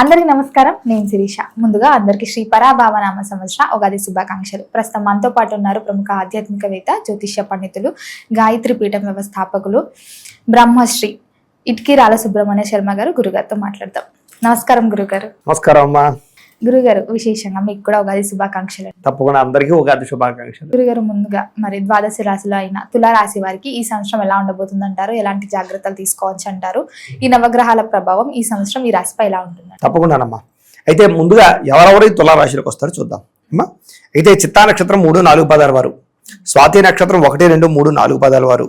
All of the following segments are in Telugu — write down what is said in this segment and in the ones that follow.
అందరికీ నమస్కారం. నేను శిరీష. ముందుగా అందరికీ శ్రీ పరాభావనామ సంవత్సర ఉగాది శుభాకాంక్షలు. ప్రస్తుతం మనతో పాటు ఉన్నారు ప్రముఖ ఆధ్యాత్మికవేత్త, జ్యోతిష్య పండితులు, గాయత్రి పీఠం వ్యవస్థాపకులు, బ్రహ్మశ్రీ ఇట్కిరాల సుబ్రహ్మణ్య శర్మ గారు. గురుగారితో మాట్లాడతాం. నమస్కారం గురుగారు. నమస్కారం అమ్మా. గురుగారు, విశేషంగా మీకు కూడా ఉగాది శుభాకాంక్షలు. తప్పకుండా అందరికీ ఉగాది శుభాకాంక్షలు. గురుగారు, ముందుగా మరి ద్వాదశ రాశిలో అయిన తులారాశి వారికి ఈ సంవత్సరం ఎలా ఉండబోతుంది అంటారు? ఎలాంటి జాగ్రత్తలు తీసుకోవచ్చు అంటారు? ఈ నవగ్రహాల ప్రభావం ఈ సంవత్సరం ఈ రాశిపై ఎలా ఉంటుంది? తప్పకుండానమ్మా. అయితే ముందుగా ఎవరెవరు తులారాశిలోకి వస్తారో చూద్దాం అమ్మా. అయితే చిత్తా నక్షత్రం 3, 4 పాదాల వారు, స్వాతి నక్షత్రం 1, 2, 3, 4 పాదాల వారు,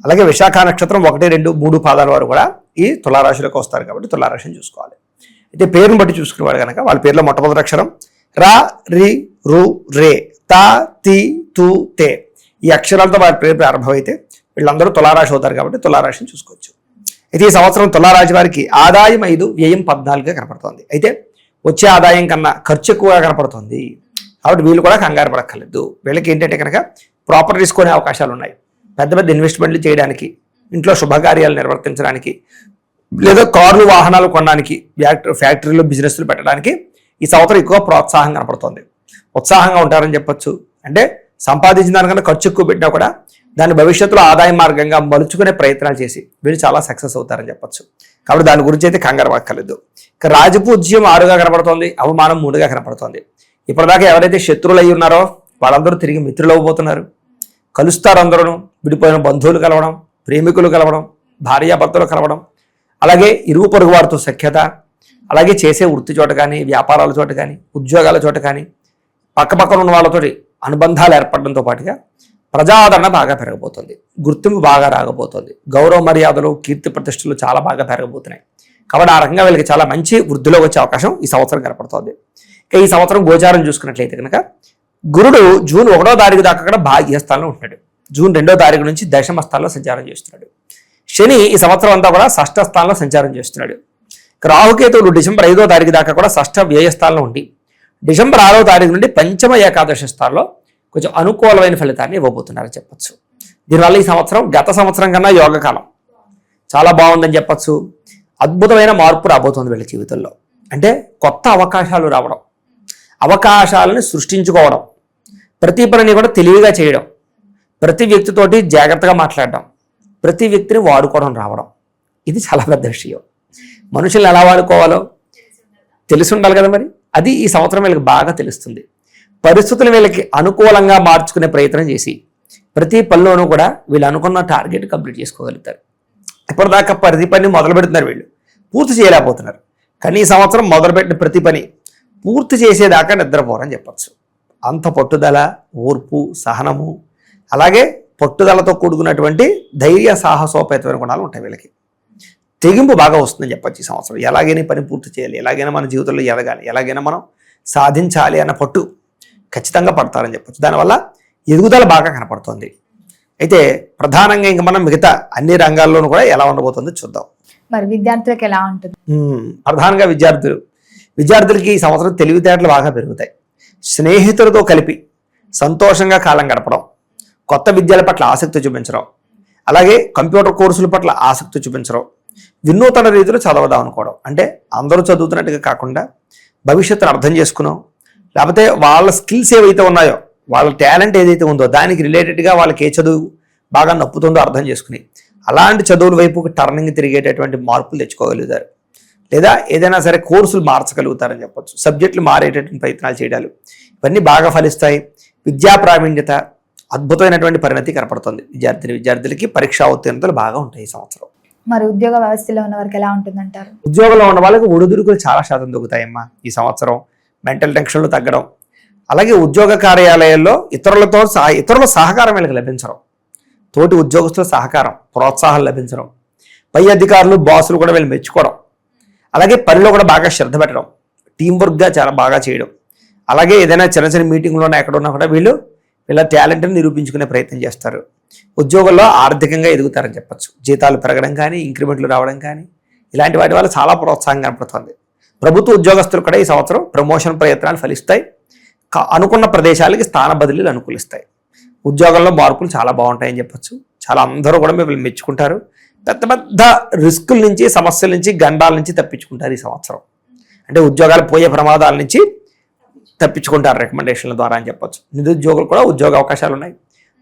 అలాగే విశాఖ నక్షత్రం 1, 2, 3 పాదాల వారు కూడా ఈ తులారాశిలోకి వస్తారు. కాబట్టి తులారాశిని చూసుకోవాలి. అయితే పేరును బట్టి చూసుకునేవాడు కనుక వాళ్ళ పేర్లో మొట్టమొదటి అక్షరం రా, రి, రు, రే, తా, తి, తు, తే ఈ అక్షరాలతో వారి పేరు ప్రారంభమైతే వీళ్ళందరూ తులారాశి అవుతారు. కాబట్టి తులారాశిని చూసుకోవచ్చు. అయితే ఈ సంవత్సరం తులారాశి వారికి ఆదాయం 5, వ్యయం 14గా కనపడుతోంది. అయితే వచ్చే ఆదాయం కన్నా ఖర్చు ఎక్కువగా కనపడుతుంది. కాబట్టి వీళ్ళు కూడా కంగారు పడక్కర్లేదు. వీళ్ళకి ఏంటంటే కనుక ప్రాపర్టీస్ కొనే అవకాశాలు ఉన్నాయి. పెద్ద పెద్ద ఇన్వెస్ట్మెంట్లు చేయడానికి, ఇంట్లో శుభకార్యాలు నిర్వర్తించడానికి, లేదా కార్లు వాహనాలు కొనడానికి, ఫ్యాక్టరీలో బిజినెస్లు పెట్టడానికి ఈ సంవత్సరం ఎక్కువ ప్రోత్సాహం కనపడుతుంది. ఉత్సాహంగా ఉంటారని చెప్పొచ్చు. అంటే సంపాదించిన దానికన్నా ఖర్చు ఎక్కువ పెట్టినా కూడా దాని భవిష్యత్తులో ఆదాయ మార్గంగా మలుచుకునే ప్రయత్నాలు చేసి వీళ్ళు చాలా సక్సెస్ అవుతారని చెప్పొచ్చు. కాబట్టి దాని గురించి అయితే కంగారు పక్కర్లేదు. ఇక రాజపూజ్యం 6గా కనపడుతోంది, అవమానం 3గా కనపడుతోంది. ఇప్పటిదాకా ఎవరైతే శత్రువులు అయి ఉన్నారో వాళ్ళందరూ తిరిగి మిత్రులు అవ్వబోతున్నారు. కలుస్తారు. అందరూ విడిపోయిన బంధువులు కలవడం, ప్రేమికులు కలవడం, భార్యాభర్తలు కలవడం, అలాగే ఇరుగు పొరుగు వారితో సఖ్యత, అలాగే చేసే వృత్తి చోట కానీ, వ్యాపారాల చోట కానీ, ఉద్యోగాల చోట కానీ పక్కపక్కన ఉన్న వాళ్ళతో అనుబంధాలు ఏర్పడడంతో పాటుగా ప్రజాదరణ బాగా పెరగబోతుంది. గుర్తింపు బాగా రాగబోతుంది. గౌరవ మర్యాదలు, కీర్తి ప్రతిష్టలు చాలా బాగా పెరగబోతున్నాయి. కాబట్టి ఆ రకంగా వీళ్ళకి చాలా మంచి వృద్ధిలో వచ్చే అవకాశం ఈ సంవత్సరం కనపడుతుంది. ఇక ఈ సంవత్సరం గోచారం చూసుకున్నట్లయితే కనుక గురుడు జూన్ 1వ తారీఖు దాకా కూడా భాగ్యస్థానంలో ఉంటున్నాడు. జూన్ 2వ తారీఖు నుంచి దశమ స్థానంలో సంచారం చేస్తున్నాడు. శని ఈ సంవత్సరం అంతా కూడా షష్ఠ స్థానంలో సంచారం చేస్తున్నాడు. రాహుకేతువులు డిసెంబర్ 5వ తారీఖు దాకా కూడా షష్ఠ వ్యయ స్థానంలో ఉండి డిసెంబర్ 6వ తారీఖు నుండి పంచమ ఏకాదశి స్థానంలో కొంచెం అనుకూలమైన ఫలితాన్ని ఇవ్వబోతున్నారని చెప్పచ్చు. దీనివల్ల ఈ సంవత్సరం గత సంవత్సరం కన్నా యోగకాలం చాలా బాగుందని చెప్పచ్చు. అద్భుతమైన మార్పు రాబోతుంది వీళ్ళ జీవితంలో. అంటే కొత్త అవకాశాలు రావడం, అవకాశాలను సృష్టించుకోవడం, ప్రతి పనిని కూడా తెలివిగా చేయడం, ప్రతి వ్యక్తితోటి జాగ్రత్తగా మాట్లాడడం, ప్రతి వ్యక్తిని వాడుకోవడం రావడం, ఇది చాలా పెద్ద విషయం. మనుషులను ఎలా వాడుకోవాలో తెలిసి ఉండాలి కదా. మరి అది ఈ సంవత్సరం వీళ్ళకి బాగా తెలుస్తుంది. పరిస్థితులు వీళ్ళకి అనుకూలంగా మార్చుకునే ప్రయత్నం చేసి ప్రతి పనిలోనూ కూడా వీళ్ళు అనుకున్న టార్గెట్ కంప్లీట్ చేసుకోగలుగుతారు. ఇప్పటిదాకా ప్రతి పని మొదలు పెడుతున్నారు, వీళ్ళు పూర్తి చేయలేకపోతున్నారు. కానీ ఈ సంవత్సరం మొదలుపెట్టిన ప్రతి పని పూర్తి చేసేదాకా నిద్రపోరని చెప్పచ్చు. అంత పట్టుదల, ఓర్పు, సహనము, అలాగే పట్టుదలతో కూడుకున్నటువంటి ధైర్య, సాహసోపేతమైన గుణాలు ఉంటాయి వీళ్ళకి. తెగింపు బాగా వస్తుందని చెప్పచ్చు. ఈ సంవత్సరం ఎలాగైనా పని పూర్తి చేయాలి, ఎలాగైనా మన జీవితంలో ఎదగాలి, ఎలాగైనా మనం సాధించాలి అన్న పట్టు ఖచ్చితంగా పడతారని చెప్పచ్చు. దానివల్ల ఎదుగుదల బాగా కనపడుతుంది. అయితే ప్రధానంగా ఇంకా మనం మిగతా అన్ని రంగాల్లోనూ కూడా ఎలా ఉండబోతుందో చూద్దాం. మరి విద్యార్థులకు ఎలా ఉంటుంది? ప్రధానంగా విద్యార్థులకి ఈ సంవత్సరం తెలివితేటలు బాగా పెరుగుతాయి. స్నేహితులతో కలిపి సంతోషంగా కాలం గడపడం, కొత్త విద్యల పట్ల ఆసక్తి చూపించడం, అలాగే కంప్యూటర్ కోర్సుల పట్ల ఆసక్తి చూపించడం, వినూతన రీతిలో చదవదాం అనుకోవడం. అంటే అందరూ చదువుతున్నట్టుగా కాకుండా భవిష్యత్తును అర్థం చేసుకున్నాం, లేకపోతే వాళ్ళ స్కిల్స్ ఏవైతే ఉన్నాయో, వాళ్ళ టాలెంట్ ఏదైతే ఉందో దానికి రిలేటెడ్గా వాళ్ళకి ఏ చదువు బాగా నప్పుతుందో అర్థం చేసుకుని అలాంటి చదువుల వైపుకి టర్నింగ్ తిరిగేటటువంటి మార్పులు తెచ్చుకోగలుగుతారు. లేదా ఏదైనా సరే కోర్సులు మార్చగలుగుతారని చెప్పచ్చు. సబ్జెక్టులు మారేటటువంటి ప్రయత్నాలు చేయడాలు ఇవన్నీ బాగా ఫలిస్తాయి. విద్యా ప్రావీణ్యత, అద్భుతమైనటువంటి పరిణతి కనపడుతుంది. విద్యార్థులకి పరీక్షా ఉత్తీర్ణతలు బాగా ఉంటాయి ఈ సంవత్సరం. మరి ఉద్యోగ వ్యవస్థలో ఉన్న వారికి ఎలా ఉంటుందంటారు? ఉద్యోగంలో ఉన్న వాళ్ళకి ఒడిదుడుకులు చాలా శాతం దొరుకుతాయమ్మా ఈ సంవత్సరం. మెంటల్ టెన్షన్లు తగ్గడం, అలాగే ఉద్యోగ కార్యాలయాల్లో ఇతరుల సహకారం వీళ్ళకి లభించడం, తోటి ఉద్యోగస్తుల సహకారం, ప్రోత్సాహాలు లభించడం, పై అధికారులు, బాసులు కూడా వీళ్ళు మెచ్చుకోవడం, అలాగే పనిలో కూడా బాగా శ్రద్ధ పెట్టడం, టీం వర్క్గా చాలా బాగా చేయడం, అలాగే ఏదైనా చిన్న చిన్న మీటింగ్లోనే ఎక్కడున్నా కూడా వీళ్ళ టాలెంట్ని నిరూపించుకునే ప్రయత్నం చేస్తారు. ఉద్యోగంలో ఆర్థికంగా ఎదుగుతారని చెప్పచ్చు. జీతాలు పెరగడం కానీ, ఇంక్రిమెంట్లు రావడం కానీ ఇలాంటి వాటి వల్ల చాలా ప్రోత్సాహం కనపడుతుంది. ప్రభుత్వ ఉద్యోగస్తులు కూడా ఈ సంవత్సరం ప్రమోషన్ ప్రయత్నాలు ఫలిస్తాయి. అనుకున్న ప్రదేశాలకి స్థాన బదిలీలు అనుకూలిస్తాయి. ఉద్యోగంలో మార్పులు చాలా బాగుంటాయని చెప్పచ్చు. చాలా అందరూ కూడా మిమ్మల్ని మెచ్చుకుంటారు. పెద్ద పెద్ద రిస్కుల నుంచి, సమస్యల నుంచి, గండాల నుంచి తప్పించుకుంటారు ఈ సంవత్సరం. అంటే ఉద్యోగాలు పోయే ప్రమాదాల నుంచి తప్పించుకుంటారు రికమెండేషన్ల ద్వారా అని చెప్పొచ్చు. నిరుద్యోగులు కూడా ఉద్యోగ అవకాశాలు ఉన్నాయి.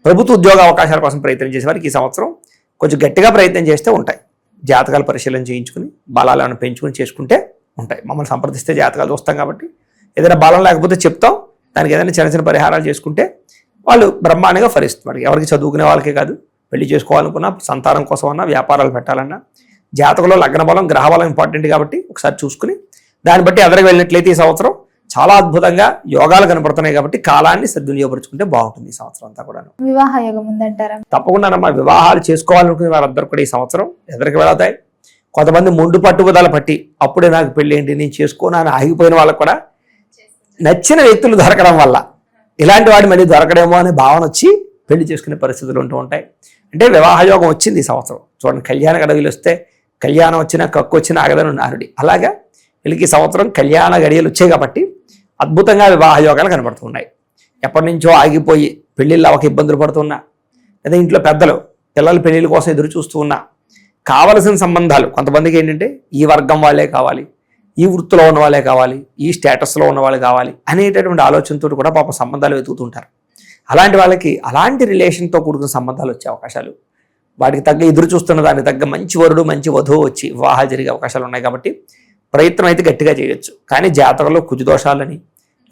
ప్రభుత్వ ఉద్యోగ అవకాశాల కోసం ప్రయత్నం చేసే వారికి ఈ సంవత్సరం కొంచెం గట్టిగా ప్రయత్నం చేస్తే ఉంటాయి. జాతకాలు పరిశీలన చేయించుకుని బలాలను పెంచుకుని చేసుకుంటే ఉంటాయి. మమ్మల్ని సంప్రదిస్తే జాతకాలు చూస్తాం కాబట్టి ఏదైనా బలం లేకపోతే చెప్తాం, దానికి ఏదైనా చిన్న చిన్న పరిహారాలు చేసుకుంటే వాళ్ళు బ్రహ్మాండంగా ఫలిస్తున్నారు. ఎవరికి చదువుకునే వాళ్ళకే కాదు, పెళ్లి చేసుకోవాలనుకున్నా, సంతానం కోసం అన్నా, వ్యాపారాలు పెట్టాలన్నా జాతకంలో లగ్న బలం గ్రహ బలం ఇంపార్టెంట్ కాబట్టి ఒకసారి చూసుకుని దాన్ని బట్టి ఎదరికి వెళ్ళినట్లయితే ఈ సంవత్సరం చాలా అద్భుతంగా యోగాలు కనపడుతున్నాయి కాబట్టి కాలాన్ని సద్వినియోగపరుచుకుంటే బాగుంటుంది ఈ సంవత్సరం అంతా కూడా. వివాహ యోగం ఉందంటారా? తప్పకుండానమ్మా. వివాహాలు చేసుకోవాలనుకునే వారందరూ కూడా ఈ సంవత్సరం ఎదరికి వెళతాయి. కొంతమంది మొండు పట్టుబదల పట్టి అప్పుడే నాకు పెళ్ళి ఏంటి, నేను చేసుకోనని ఆగిపోయిన వాళ్ళకు కూడా నచ్చిన వ్యక్తులు దొరకడం వల్ల ఇలాంటి వాడి మళ్ళీ దొరకడేమో అనే భావన వచ్చి పెళ్లి చేసుకునే పరిస్థితులు ఉంటూ ఉంటాయి. అంటే వివాహ యోగం వచ్చింది ఈ సంవత్సరం. చూడండి, కళ్యాణ గడియలు వస్తే కళ్యాణం వచ్చినా కక్కు వచ్చినా ఆగదను నారుడి. అలాగా వీళ్ళకి ఈ సంవత్సరం కళ్యాణ గడియలు వచ్చాయి కాబట్టి అద్భుతంగా వివాహ యోగాలు కనబడుతున్నాయి. ఎప్పటి నుంచో ఆగిపోయి పెళ్లిళ్ళు అవక ఇబ్బందులు పడుతున్నా, లేదా ఇంట్లో పెద్దలు పిల్లల పెళ్లిళ్ళ కోసం ఎదురు చూస్తూ ఉన్నా, కావలసిన సంబంధాలు కొంతమందికి ఏంటంటే ఈ వర్గం వాళ్ళే కావాలి, ఈ వృత్తిలో ఉన్న వాళ్ళే కావాలి, ఈ స్టేటస్లో ఉన్న వాళ్ళు కావాలి అనేటటువంటి ఆలోచనతో కూడా పాపం సంబంధాలు వెతుకుతుంటారు. అలాంటి వాళ్ళకి అలాంటి రిలేషన్తో కూడుకున్న సంబంధాలు వచ్చే అవకాశాలు, వాటికి తగ్గ ఎదురు చూస్తున్న దానికి తగ్గ మంచి వరుడు మంచి వధువు వచ్చి వివాహాలు జరిగే అవకాశాలు ఉన్నాయి. కాబట్టి ప్రయత్నం అయితే గట్టిగా చేయొచ్చు. కానీ జాతకంలో కుజు దోషాలని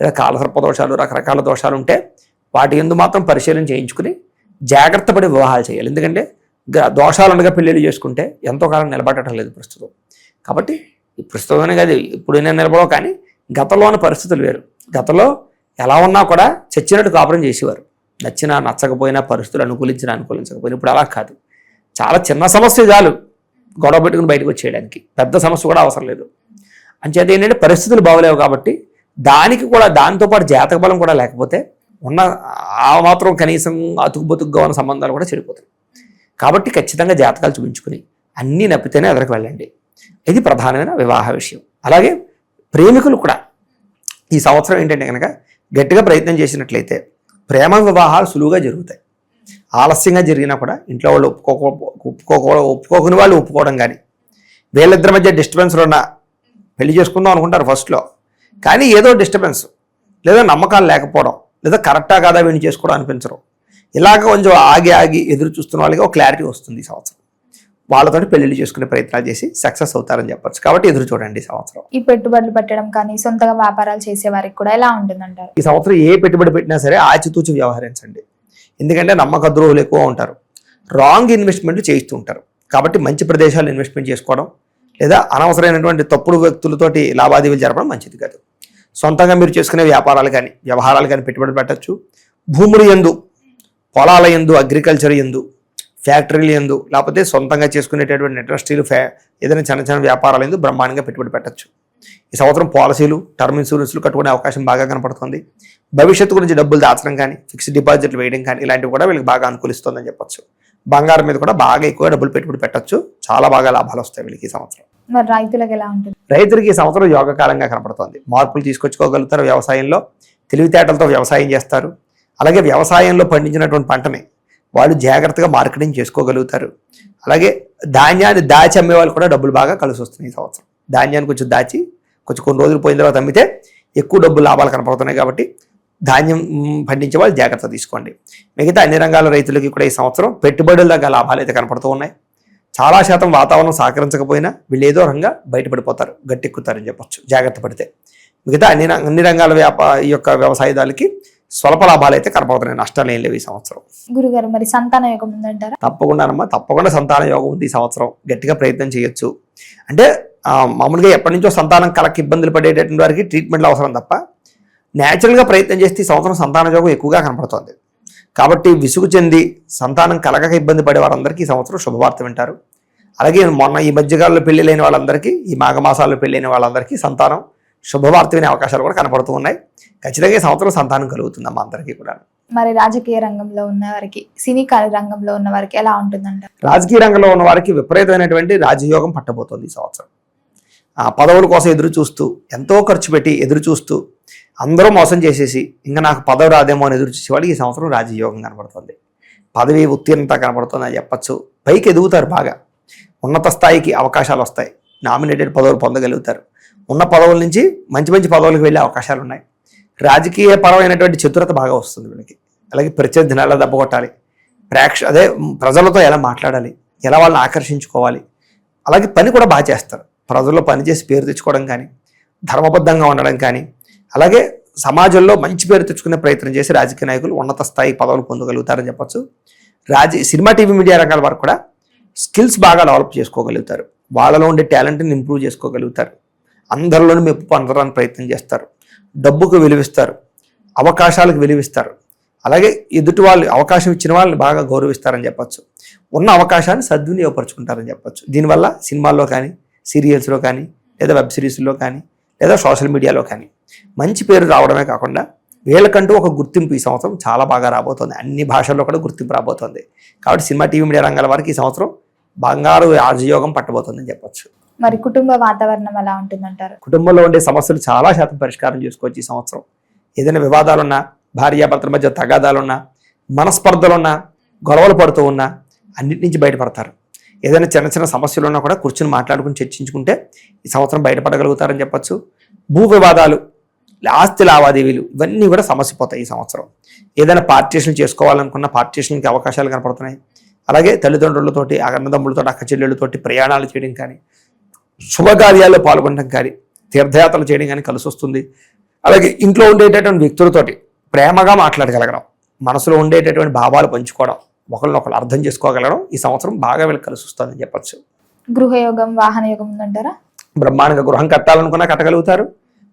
లేదా కాలసర్ప దోషాలు రకరకాల దోషాలు ఉంటే వాటి ఎందు మాత్రం పరిశీలన చేయించుకుని జాగ్రత్త పడి వివాహాలు చేయాలి. ఎందుకంటే దోషాలు ఉండగా పెళ్ళిళ్ళు చేసుకుంటే ఎంతో కాలం నిలబడటం లేదు ప్రస్తుతం. కాబట్టి ప్రస్తుతమే కాదు ఇప్పుడు నేను నిలబడవు, కానీ గతంలోని పరిస్థితులు వేరు. గతంలో ఎలా ఉన్నా కూడా చచ్చినట్టు కాపురం చేసేవారు. నచ్చినా నచ్చకపోయినా పరిస్థితులు అనుకూలించకపోయినా ఇప్పుడు అలా కాదు. చాలా చిన్న సమస్య చాలు గొడవ పెట్టుకుని బయటకు వచ్చేయడానికి, పెద్ద సమస్య కూడా అవసరం లేదు. అంచేత ఏంటంటే పరిస్థితులు బాగోలేవు కాబట్టి దానికి కూడా దాంతోపాటు జాతక బలం కూడా లేకపోతే ఉన్న ఆ మాత్రం కనీసం అతుకుబతుకుగా ఉన్న సంబంధాలు కూడా చెడిపోతాయి. కాబట్టి ఖచ్చితంగా జాతకాలు చూపించుకుని అన్నీ నప్పితేనే ఎదరికి వెళ్ళండి. ఇది ప్రధానమైన వివాహ విషయం. అలాగే ప్రేమికులు కూడా ఈ సంవత్సరం ఏంటంటే కనుక గట్టిగా ప్రయత్నం చేసినట్లయితే ప్రేమ వివాహాలు సులువుగా జరుగుతాయి. ఆలస్యంగా జరిగినా కూడా ఇంట్లో వాళ్ళు ఒప్పుకోకుని వాళ్ళు ఒప్పుకోవడం కానీ, వీళ్ళిద్దరి మధ్య డిస్టర్బెన్స్లో ఉన్న పెళ్లి చేసుకుందాం అనుకుంటారు ఫస్ట్లో, కానీ ఏదో డిస్టర్బెన్స్ లేదా నమ్మకాలు లేకపోవడం లేదా కరెక్టా కాదా వీడిని చేసుకోవడం అనిపించడం, ఇలాగ కొంచెం ఆగి ఎదురు చూస్తున్న వాళ్ళకి ఒక క్లారిటీ వస్తుంది ఈ సంవత్సరం. వాళ్ళతో పెళ్లిళ్ళు చేసుకునే ప్రయత్నాలు చేసి సక్సెస్ అవుతారని చెప్పొచ్చు. కాబట్టి ఎదురు చూడండి ఈ సంవత్సరం. ఈ పెట్టుబడులు పెట్టడం కానీ సొంతగా వ్యాపారాలు చేసే వారికి కూడా ఎలా ఉంటుందంటారు? ఈ సంవత్సరం ఏ పెట్టుబడి పెట్టినా సరే ఆచితూచి వ్యవహరించండి. ఎందుకంటే నమ్మక ద్రోహులు ఎక్కువ ఉంటారు, రాంగ్ ఇన్వెస్ట్మెంట్లు చేయిస్తూ ఉంటారు. కాబట్టి మంచి ప్రదేశాలు ఇన్వెస్ట్మెంట్ చేసుకోవడం లేదా అనవసరమైనటువంటి తప్పుడు వ్యక్తులతోటి లావాదేవీలు జరపడం మంచిది కాదు. సొంతంగా మీరు చేసుకునే వ్యాపారాలు కానీ వ్యవహారాలు కానీ పెట్టుబడి పెట్టచ్చు. భూములు యందు, పొలాల యందు, అగ్రికల్చర్ యందు, ఫ్యాక్టరీలు యందు, లేకపోతే సొంతంగా చేసుకునేటటువంటి ఇండస్ట్రీలు, ఏదైనా చిన్న చిన్న వ్యాపారాలు యందు బ్రహ్మాండంగా పెట్టుబడి పెట్టచ్చు. ఈ సంవత్సరం పాలసీలు, టర్మ్ ఇన్సూరెన్స్లు కట్టుకునే అవకాశం బాగా కనపడుతుంది. భవిష్యత్తు గురించి డబ్బులు దాచడం కానీ ఫిక్స్డ్ డిపాజిట్లు వేయడం కానీ ఇలాంటివి కూడా వీళ్ళకి బాగా అనుకూలిస్తుందని చెప్పొచ్చు. బంగారం మీద కూడా బాగా ఎక్కువ డబ్బులు పెట్టుబడి పెట్టచ్చు. చాలా బాగా లాభాలు వస్తాయి వీళ్ళకి ఈ సంవత్సరం. మరి రైతులకు ఎలా ఉంటుంది? రైతులకి ఈ సంవత్సరం యోగకాలంగా కనపడుతోంది. మార్పులు తీసుకొచ్చుకోగలుగుతారు. వ్యవసాయంలో తెలివితేటలతో వ్యవసాయం చేస్తారు. అలాగే వ్యవసాయంలో పండించినటువంటి పంటని వాళ్ళు జాగ్రత్తగా మార్కెటింగ్ చేసుకోగలుగుతారు. అలాగే ధాన్యాన్ని దాచి అమ్మే వాళ్ళు కూడా డబ్బులు బాగా కలిసి వస్తున్నాయి ఈ సంవత్సరం. ధాన్యాన్ని కొంచెం దాచి కొన్ని రోజులు పోయిన తర్వాత అమ్మితే ఎక్కువ డబ్బులు లాభాలు కనపడుతున్నాయి. కాబట్టి ధాన్యం పండించే వాళ్ళు జాగ్రత్త తీసుకోండి. మిగతా అన్ని రంగాల రైతులకి కూడా ఈ సంవత్సరం పెట్టుబడుల దగ్గర లాభాలు అయితే కనపడుతూ ఉన్నాయి. చాలా శాతం వాతావరణం సహకరించకపోయినా వీళ్ళు ఏదో రంగా బయటపడిపోతారు, గట్టెక్కుతారని చెప్పొచ్చు జాగ్రత్త పడితే. మిగతా అన్ని రంగాల వ్యవసాయదారులకి స్వల్ప లాభాలు అయితే కనపడుతున్నాయి, నష్టాలు ఏం లేవు ఈ సంవత్సరం. గురుగారు, మరి సంతాన యోగం ఉందంటారా? తప్పకుండా సంతాన యోగం ఉంది ఈ సంవత్సరం. గట్టిగా ప్రయత్నం చేయొచ్చు. అంటే మామూలుగా ఎప్పటి నుంచో సంతానం కలకి ఇబ్బందులు పడేటటువంటి వారికి ట్రీట్మెంట్లు అవసరం తప్ప న్యాచురల్గా ప్రయత్నం చేస్తే ఈ సంవత్సరం సంతాన యోగం ఎక్కువగా కనపడుతుంది. కాబట్టి విసుగు చెంది సంతానం కలగక ఇబ్బంది పడే వారందరికీ ఈ సంవత్సరం శుభవార్త వింటారు. అలాగే మొన్న ఈ మధ్యకాలంలో పెళ్లిలైన వాళ్ళందరికీ, ఈ మాఘమాసాల్లో పెళ్ళైన వాళ్ళందరికీ సంతానం శుభవార్త వినే అవకాశాలు కూడా కనపడుతూ ఉన్నాయి. ఖచ్చితంగా ఈ సంవత్సరం సంతానం కలుగుతుందమ్మా అందరికీ కూడా. మరి రాజకీయ రంగంలో ఉన్న వారికి, సినీ రంగంలో ఉన్న వారికి ఎలా ఉంటుందంట? రాజకీయ రంగంలో ఉన్న వారికి విపరీతమైనటువంటి రాజయోగం పట్టబోతోంది ఈ సంవత్సరం. పదవుల కోసం ఎదురు చూస్తూ, ఎంతో ఖర్చు పెట్టి ఎదురు చూస్తూ, అందరూ మోసం చేసేసి ఇంకా నాకు పదవి రాదేమో అని ఎదురు చూసేవాళ్ళకి ఈ సంవత్సరం రాజయోగం కనపడుతుంది. పదవి ఉత్తీర్ణత కనపడుతుంది అని చెప్పచ్చు. పైకి ఎదుగుతారు, బాగా ఉన్నత స్థాయికి అవకాశాలు వస్తాయి. నామినేటెడ్ పదవులు పొందగలుగుతారు. ఉన్న పదవుల నుంచి మంచి మంచి పదవులకు వెళ్ళే అవకాశాలు ఉన్నాయి. రాజకీయ పరమైనటువంటి చతురత బాగా వస్తుంది వీళ్ళకి. అలాగే ప్రత్యర్థిని ఎలా దెబ్బకొట్టాలి, అదే ప్రజలతో ఎలా మాట్లాడాలి, ఎలా వాళ్ళని ఆకర్షించుకోవాలి, అలాగే పని కూడా బాగా చేస్తారు. ప్రజల్లో పనిచేసి పేరు తెచ్చుకోవడం కానీ, ధర్మబద్ధంగా ఉండడం కానీ, అలాగే సమాజంలో మంచి పేరు తెచ్చుకునే ప్రయత్నం చేసి రాజకీయ నాయకులు ఉన్నత స్థాయి పదవులు పొందగలుగుతారని చెప్పొచ్చు. సినిమా టీవీ మీడియా రంగాల వరకు కూడా స్కిల్స్ బాగా డెవలప్ చేసుకోగలుగుతారు. వాళ్ళలో ఉండే టాలెంట్ని ఇంప్రూవ్ చేసుకోగలుగుతారు. అందరిలోనూ మెప్పు పొందడానికి ప్రయత్నం చేస్తారు. డబ్బుకు విలువిస్తారు, అవకాశాలకు విలువిస్తారు. అలాగే ఎదుటి వాళ్ళు అవకాశం ఇచ్చిన వాళ్ళని బాగా గౌరవిస్తారని చెప్పొచ్చు. ఉన్న అవకాశాన్ని సద్వినియోగపరుచుకుంటారని చెప్పొచ్చు. దీనివల్ల సినిమాల్లో కానీ, సీరియల్స్లో కానీ, లేదా వెబ్ సిరీస్లో కానీ, లేదా సోషల్ మీడియాలో కానీ మంచి పేరు రావడమే కాకుండా వీళ్ళకంటూ ఒక గుర్తింపు ఈ సంవత్సరం చాలా బాగా రాబోతోంది. అన్ని భాషల్లో కూడా గుర్తింపు రాబోతోంది. కాబట్టి సినిమా టీవీ మీడియా రంగాల వారికి ఈ సంవత్సరం బంగారు రాజయోగం పట్టబోతుందని చెప్పొచ్చు. మరి కుటుంబ వాతావరణం ఎలా ఉంటుందంటారు? కుటుంబంలో ఉండే సమస్యలు చాలా శాతం పరిష్కారం చేసుకోవచ్చు ఈ సంవత్సరం. ఏదైనా వివాదాలున్నా, భార్యాభర్తల మధ్య తగాదాలున్నా, మనస్పర్ధలున్నా, గొడవలు పడుతూ ఉన్నా అన్నిటి నుంచి బయటపడతారు. ఏదైనా చిన్న చిన్న సమస్యలు ఉన్నా కూడా కూర్చొని మాట్లాడుకుని చర్చించుకుంటే ఈ సంవత్సరం బయటపడగలుగుతారని చెప్పొచ్చు. భూ వివాదాలు, ఆస్తి లావాదేవీలు ఇవన్నీ కూడా సమస్య పోతాయి ఈ సంవత్సరం. ఏదైనా పార్టీషన్ చేసుకోవాలనుకున్న పార్టీషన్కి అవకాశాలు కనపడుతున్నాయి. అలాగే తల్లిదండ్రులతోటి, అన్నదమ్ములతో, అక్క చెల్లెళ్ళతోటి ప్రయాణాలు చేయడం కానీ, శుభకార్యాల్లో పాల్గొనడం కానీ, తీర్థయాత్రలు చేయడం కానీ కలిసి వస్తుంది. అలాగే ఇంట్లో ఉండేటటువంటి వ్యక్తులతోటి ప్రేమగా మాట్లాడగలగడం, మనసులో ఉండేటటువంటి భావాలు పంచుకోవడం, ఒకరినొకరు అర్థం చేసుకోగలగడం ఈ సంవత్సరం బాగా వీళ్ళకి కలిసి వస్తుందని చెప్పచ్చు. గృహయోగం, వాహన యోగం ఉందంటారా? బ్రహ్మాండంగా గృహం కట్టాలనుకున్నా కట్టగలుగుతారు,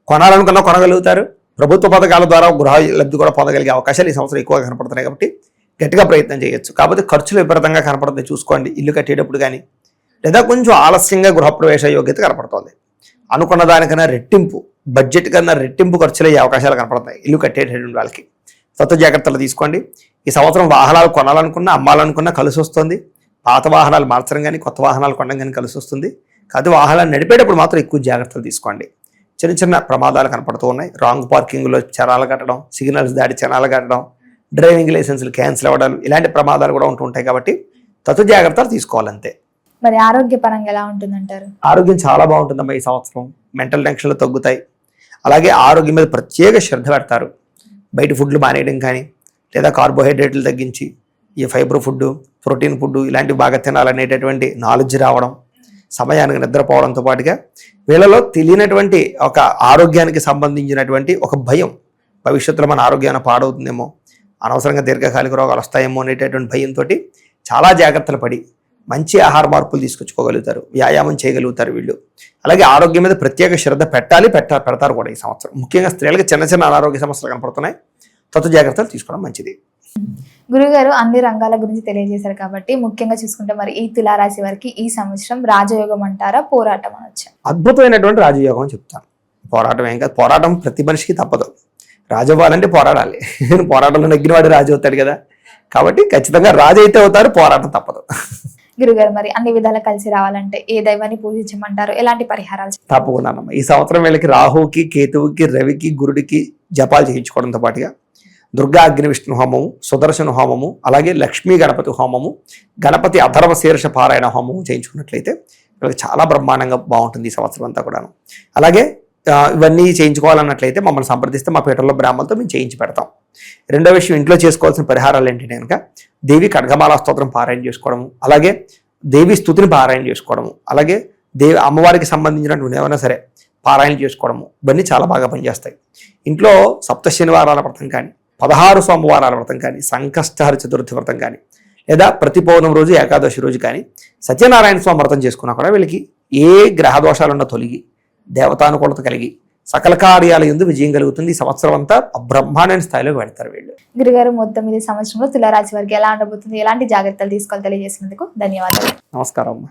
కొనాలనుకున్నా కొనగలుగుతారు. ప్రభుత్వ పథకాల ద్వారా గృహ లబ్ధి కూడా పొందగలిగే అవకాశాలు ఈ సంవత్సరం ఎక్కువగా కనపడుతున్నాయి. కాబట్టి గట్టిగా ప్రయత్నం చేయొచ్చు. కాకపోతే ఖర్చులు విపరీతంగా కనపడుతుంది చూసుకోండి. ఇల్లు కట్టేటప్పుడు కానీ, లేదా కొంచెం ఆలస్యంగా గృహప్రవేశ యోగ్యత కనపడుతుంది. అనుకున్న దానికన్నా రెట్టింపు, బడ్జెట్ కన్నా రెట్టింపు ఖర్చులు అయ్యే అవకాశాలు కనపడుతున్నాయి ఇల్లు కట్టేటటువంటి వాళ్ళకి. కొత్త జాగ్రత్తలు తీసుకోండి. ఈ సంవత్సరం వాహనాలు కొనాలనుకున్నా, అమ్మాలనుకున్నా కలిసి వస్తుంది. పాత వాహనాలు మార్చడం కానీ, కొత్త వాహనాలు కొనడం కానీ కలిసి వస్తుంది. కాదు వాహనాలు నడిపేటప్పుడు మాత్రం ఎక్కువ జాగ్రత్తలు తీసుకోండి. చిన్న చిన్న ప్రమాదాలు కనపడుతూ ఉన్నాయి. రాంగ్ పార్కింగ్లో చరాలు కట్టడం, సిగ్నల్స్ దాటి చరాలు కట్టడం, డ్రైవింగ్ లైసెన్సులు క్యాన్సిల్ అవ్వడాలు, ఇలాంటి ప్రమాదాలు కూడా ఉంటుంటాయి. కాబట్టి తగు జాగ్రత్తలు తీసుకోవాలంతే. మరి ఆరోగ్యపరంగా ఎలా ఉంటుందంటారు? ఆరోగ్యం చాలా బాగుంటుందమ్మా ఈ సంవత్సరం. మెంటల్ టెన్షన్లు తగ్గుతాయి. అలాగే ఆరోగ్యం మీద ప్రత్యేక శ్రద్ధ పెడతారు. బయట ఫుడ్లు మానేయడం కానీ, లేదా కార్బోహైడ్రేట్లు తగ్గించి ఈ ఫైబర్ ఫుడ్, ప్రోటీన్ ఫుడ్ ఇలాంటివి బాగా తినాలనేటటువంటి నాలెడ్జ్ రావడం, సమయానికి నిద్రపోవడంతో పాటుగా వీళ్ళలో తెలియనటువంటి ఒక ఆరోగ్యానికి సంబంధించినటువంటి ఒక భయం, భవిష్యత్తులో మన ఆరోగ్యాన్ని పాడవుతుందేమో, అనవసరంగా దీర్ఘకాలిక రోగాలు వస్తాయేమో అనేటటువంటి భయంతో చాలా జాగ్రత్తలు పడి మంచి ఆహార మార్పులు తీసుకొచ్చుకోగలుగుతారు, వ్యాయామం చేయగలుగుతారు వీళ్ళు. అలాగే ఆరోగ్యం మీద ప్రత్యేక శ్రద్ధ పెడతారు కూడా ఈ సంవత్సరం. ముఖ్యంగా స్త్రీలకు చిన్న చిన్న అనారోగ్య సమస్యలు కనపడుతున్నాయి. తగు జాగ్రత్తలు తీసుకోవడం మంచిది. గురుగారు అన్ని రంగాల గురించి తెలియజేశారు కాబట్టి ముఖ్యంగా చూసుకుంటే మరి ఈ తులారాశి వారికి ఈ సంవత్సరం రాజయోగం అంటారా, పోరాటం అనొచ్చా? అద్భుతమైనటువంటి రాజయోగం అని చెప్తాను. పోరాటం ఏం కాదు, పోరాటం ప్రతి మనిషికి తప్పదు. రాజు అవ్వాలంటే పోరాడాలి. పోరాటంలో నెగ్గినవాడు రాజు అవుతాడు కదా. కాబట్టి ఖచ్చితంగా రాజు అయితే అవుతారు, పోరాటం తప్పదు. గురుగారు మరి అన్ని విధాలు కలిసి రావాలంటే ఏ దైవాన్ని పూజించమంటారు, ఎలాంటి పరిహారాలు? తప్పకుండా ఈ సంవత్సరం వీళ్ళకి రాహుకి, కేతువుకి, రవికి, గురుడికి జపాలు చేయించుకోవడంతో పాటుగా దుర్గా అగ్ని విష్ణు హోమము, సుదర్శన హోమము, అలాగే లక్ష్మీ గణపతి హోమము, గణపతి అథర్వ శీర్ష పారాయణ హోమము చేయించుకున్నట్లయితే వీళ్ళకి చాలా బ్రహ్మాండంగా బాగుంటుంది ఈ సంవత్సరం అంతా కూడాను. అలాగే ఇవన్నీ చేయించుకోవాలన్నట్లయితే మమ్మల్ని సంప్రదిస్తే మా పీఠంలో బ్రాహ్మణులతో మేము చేయించి పెడతాం. రెండో విషయం, ఇంట్లో చేసుకోవాల్సిన పరిహారాలు ఏంటంటే కనుక దేవి ఖడ్గమాల స్తోత్రం పారాయణ చేసుకోవడము, అలాగే దేవి స్తుతిని పారాయణ చేసుకోవడము, అలాగే అమ్మవారికి సంబంధించినటువంటి ఏమైనా సరే పారాయణ చేసుకోవడము, ఇవన్నీ చాలా బాగా పనిచేస్తాయి. ఇంట్లో సప్త శనివారాల వ్రతం కానీ, 16 సోమవారాల వ్రతం కానీ, సంకష్టహర చతుర్థి వ్రతం కానీ, లేదా ప్రతి పౌర్ణమి రోజు, ఏకాదశి రోజు కానీ సత్యనారాయణ స్వామి వ్రతం చేసుకున్నా కూడా వీళ్ళకి ఏ గ్రహ దోషాలున్నా తొలగి దేవతానుకూలత కలిగి సకల కార్యాల యందు విజయం కలుగుతుంది. ఈ సంవత్సరం అంతా బ్రహ్మాండ స్థాయిలోకి వెళ్తారు వీళ్ళు. గురుగారు మొత్తం ఈ సంవత్సరంలో తులారాశి వారికి ఎలా ఉండబోతుంది, ఎలాంటి జాగ్రత్తలు తీసుకోవాలి తెలియజేసినందుకు ధన్యవాదాలు. నమస్కారం అమ్మా.